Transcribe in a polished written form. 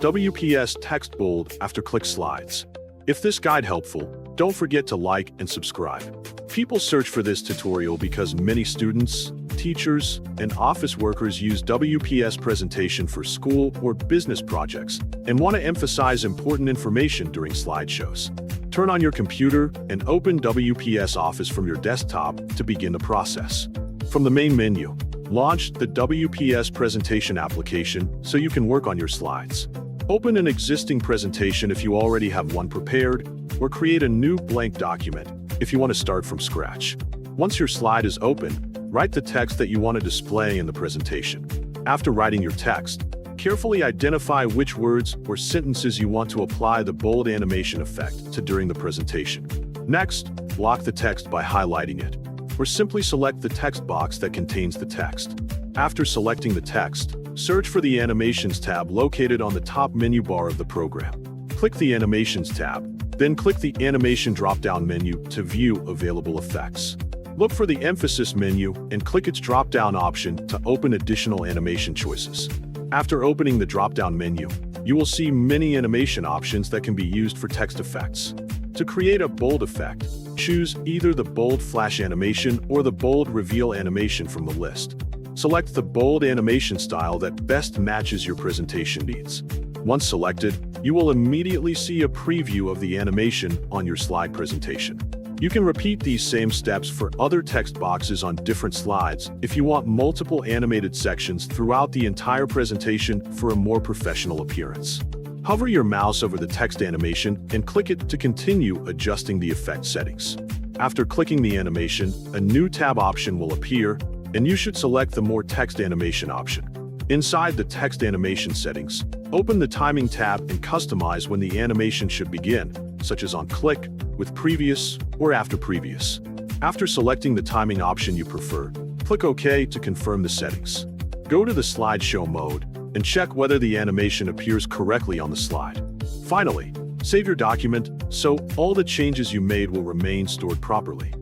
WPS text bold after click slides. If this guide helpful, don't forget to like and subscribe. People search for this tutorial because many students, teachers, and office workers use WPS presentation for school or business projects and want to emphasize important information during slideshows. Turn on your computer and open WPS Office from your desktop to begin the process. From the main menu, launch the WPS presentation application so you can work on your slides. Open an existing presentation if you already have one prepared, or create a new blank document if you want to start from scratch. Once your slide is open, write the text that you want to display in the presentation. After writing your text, carefully identify which words or sentences you want to apply the bold animation effect to during the presentation. Next, block the text by highlighting it, or simply select the text box that contains the text. After selecting the text, search for the Animations tab located on the top menu bar of the program. Click the Animations tab, then click the Animation drop-down menu to view available effects. Look for the Emphasis menu and click its drop-down option to open additional animation choices. After opening the drop-down menu, you will see many animation options that can be used for text effects. To create a bold effect, choose either the bold flash animation or the bold reveal animation from the list. Select the bold animation style that best matches your presentation needs. Once selected, you will immediately see a preview of the animation on your slide presentation. You can repeat these same steps for other text boxes on different slides if you want multiple animated sections throughout the entire presentation for a more professional appearance. Hover your mouse over the text animation and click it to continue adjusting the effect settings. After clicking the animation, a new tab option will appear, and you should select the More Text Animation option. Inside the text animation settings, open the Timing tab and customize when the animation should begin, such as on click, with previous, or after previous. After selecting the timing option you prefer, click OK to confirm the settings. Go to the slideshow mode and check whether the animation appears correctly on the slide. Finally, save your document so all the changes you made will remain stored properly.